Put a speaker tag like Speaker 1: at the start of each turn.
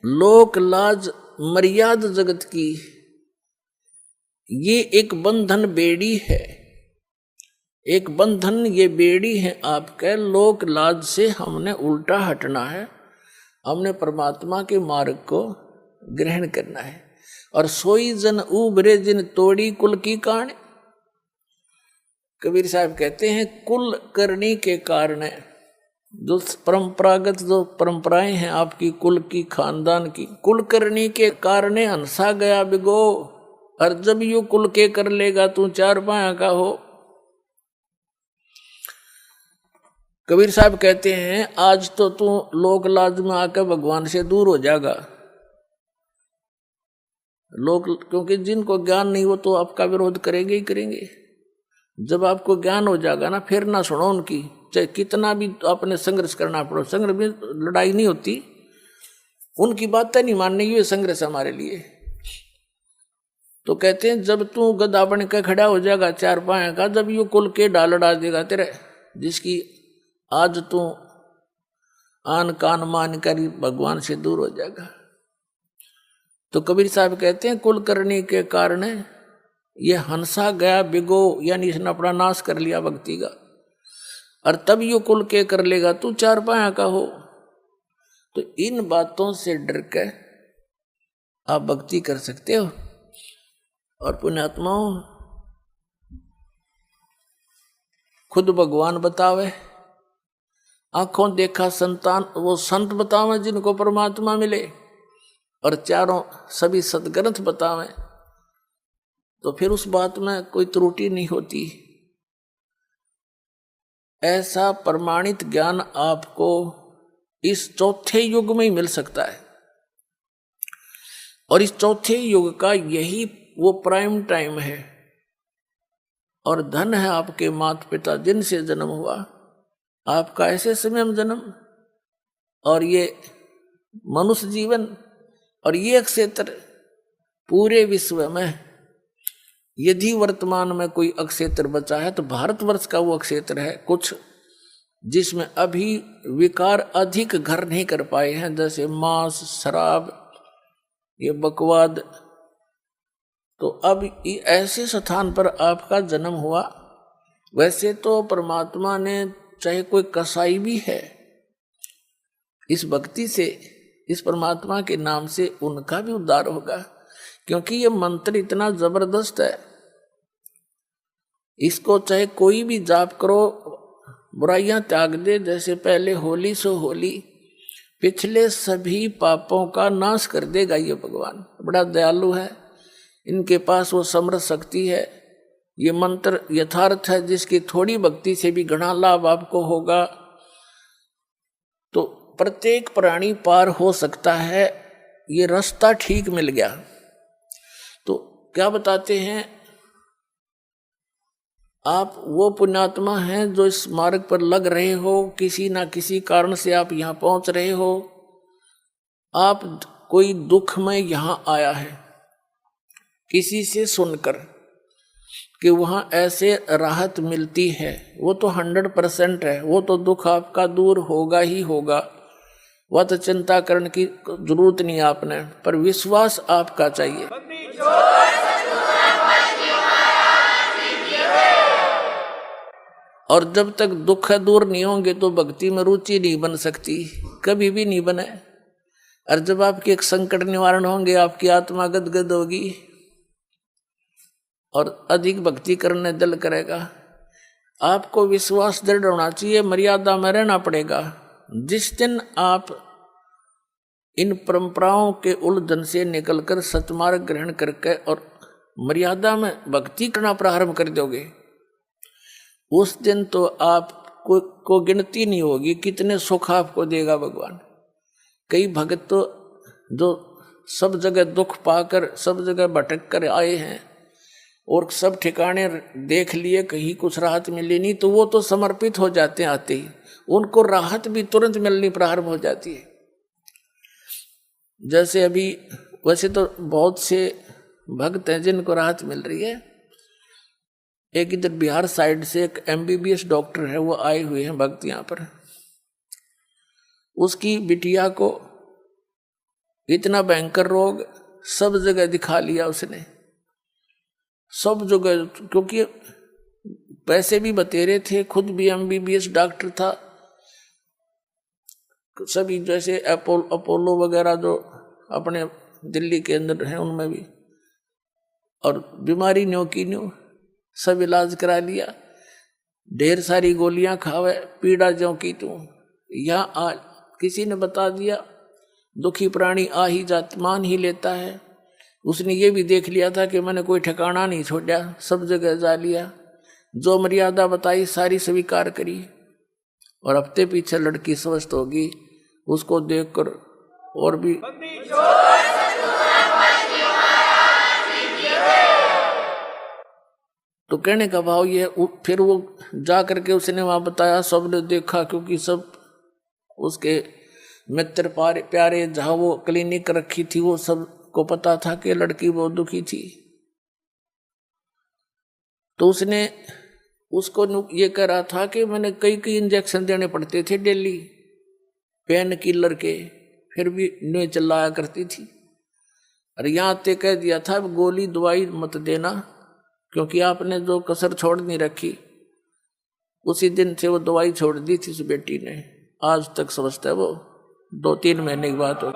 Speaker 1: लोक लाज मर्याद जगत की, ये एक बंधन बेड़ी है, एक बंधन ये बेड़ी है आपके। लोक लाज से हमने उल्टा हटना है, हमने परमात्मा के मार्ग को ग्रहण करना है। और सोई जन उबरे जिन तोड़ी कुल की कान। कबीर साहब कहते हैं कुल करनी के कारण, जो परंपरागत जो परंपराएं हैं आपकी कुल की खानदान की, कुल करनी के कारण हंसा गया बिगो। और जब यू कुल के कर लेगा तू चार पाया का हो। कबीर साहब कहते हैं आज तो तू लोक लाज में आकर भगवान से दूर हो जाएगा। लोग, क्योंकि जिनको ज्ञान नहीं वो तो आपका विरोध करेंगे ही करेंगे। जब आपको ज्ञान हो जाएगा ना, फिर ना सुनो उनकी, चाहे कितना भी आपने संघर्ष करना पड़ो। संघर्ष में लड़ाई नहीं होती, उनकी बातें नहीं माननी, ये संघर्ष हमारे लिए। तो कहते हैं जब तू गधा बन के खड़ा हो जाएगा चार पाया का, जब यू कुल के डाल डाल देगा तेरे, जिसकी आज तू आन कान मान कर भगवान से दूर हो जाएगा। तो कबीर साहब कहते हैं कुल करने के कारण ये हंसा गया बिगो, यानी इसने अपना नाश कर लिया भक्ति का। और तब यू कुल के कर लेगा तू चार पाया का हो। तो इन बातों से डर के आप भक्ति कर सकते हो। और पुण्यात्माओं, खुद भगवान बतावे, आंखों देखा संतान वो संत बतावे जिनको परमात्मा मिले, और चारों सभी सदग्रंथ बतावे, तो फिर उस बात में कोई त्रुटि नहीं होती। ऐसा प्रमाणित ज्ञान आपको इस चौथे युग में ही मिल सकता है। और इस चौथे युग का यही वो प्राइम टाइम है। और धन है आपके माता पिता जिनसे जन्म हुआ, आपका ऐसे समय में जन्म, और ये मनुष्य जीवन, और ये क्षेत्र पूरे विश्व में यदि वर्तमान में कोई अक्षेत्र बचा है तो भारतवर्ष का वो अक्षेत्र है कुछ, जिसमें अभी विकार अधिक घर नहीं कर पाए हैं, जैसे मांस, शराब, ये बकवाद। तो अब ऐसे स्थान पर आपका जन्म हुआ। वैसे तो परमात्मा ने, चाहे कोई कसाई भी है, इस भक्ति से, इस परमात्मा के नाम से उनका भी उद्धार होगा, क्योंकि ये मंत्र इतना जबरदस्त है। इसको चाहे कोई भी जाप करो, बुराइयां त्याग दे, जैसे पहले होली सो होली, पिछले सभी पापों का नाश कर देगा। ये भगवान बड़ा दयालु है, इनके पास वो समर्थ शक्ति है। ये मंत्र यथार्थ है, जिसकी थोड़ी भक्ति से भी घना लाभ आपको होगा। तो प्रत्येक प्राणी पार हो सकता है, ये रास्ता ठीक मिल गया। तो क्या बताते हैं, आप वो पुण्यात्मा हैं जो इस मार्ग पर लग रहे हो, किसी ना किसी कारण से आप यहाँ पहुँच रहे हो। आप कोई दुख में यहाँ आया है किसी से सुनकर कि वहाँ ऐसे राहत मिलती है, वो तो 100% है, वो तो दुख आपका दूर होगा ही होगा। वह तो चिंता करने की जरूरत नहीं आपने, पर विश्वास आपका चाहिए। और जब तक दुख दूर नहीं होंगे तो भक्ति में रुचि नहीं बन सकती, कभी भी नहीं बने। और जब आपके एक संकट निवारण होंगे, आपकी आत्मा गदगद होगी और अधिक भक्ति करने दिल करेगा। आपको विश्वास दृढ़ होना चाहिए, मर्यादा में रहना पड़ेगा। जिस दिन आप इन परंपराओं के उलझन से निकलकर सतमार्ग ग्रहण करके और मर्यादा में भक्ति करना प्रारंभ कर दोगे, उस दिन तो आपको गिनती नहीं होगी कितने सुख आपको देगा भगवान। कई भक्त तो जो सब जगह दुख पाकर, सब जगह भटक कर आए हैं और सब ठिकाने देख लिए, कहीं कुछ राहत मिली नहीं, तो वो तो समर्पित हो जाते हैं आते ही, उनको राहत भी तुरंत मिलनी प्रारंभ हो जाती है। जैसे अभी वैसे तो बहुत से भक्त हैं जिनको राहत मिल रही है। एक इधर बिहार साइड से एक MBBS डॉक्टर है, वो आए हुए हैं भक्त यहाँ पर। उसकी बिटिया को इतना भयंकर रोग सब जगह दिखा लिया उसने, सब जगह, क्योंकि पैसे भी बतेरे थे, खुद भी MBBS डॉक्टर था, सभी जैसे अपोलो वगैरह जो अपने दिल्ली के अंदर हैं उनमें भी, और बीमारी न्यो की न्यो, सब इलाज करा लिया, ढेर सारी गोलियां खावे, पीड़ा ज्यों की तू। यहाँ आ किसी ने बता दिया दुखी प्राणी आ ही जात मान ही लेता है। उसने ये भी देख लिया था कि मैंने कोई ठिकाना नहीं छोड़ा, सब जगह जा लिया, जो मर्यादा बताई सारी स्वीकार करी, और हफ्ते पीछे लड़की स्वस्थ होगी, उसको देखकर और भी तो कहने का भाव ये। फिर वो जा करके उसने वहां बताया, सबने देखा, क्योंकि सब उसके मित्र प्यारे जहाँ वो क्लिनिक रखी थी वो सब को पता था कि लड़की बहुत दुखी थी। तो उसने उसको ये कह रहा था कि मैंने कई इंजेक्शन देने पड़ते थे डेली, पेन किलर के, फिर भी नहीं चिल्लाया करती थी। और यहाँ तक कह दिया था गोली दवाई मत देना, क्योंकि आपने जो कसर छोड़ नहीं रखी, उसी दिन से वो दवाई छोड़ दी थी उस बेटी ने। आज तक समझता है वो, 2-3 महीने की बात हो।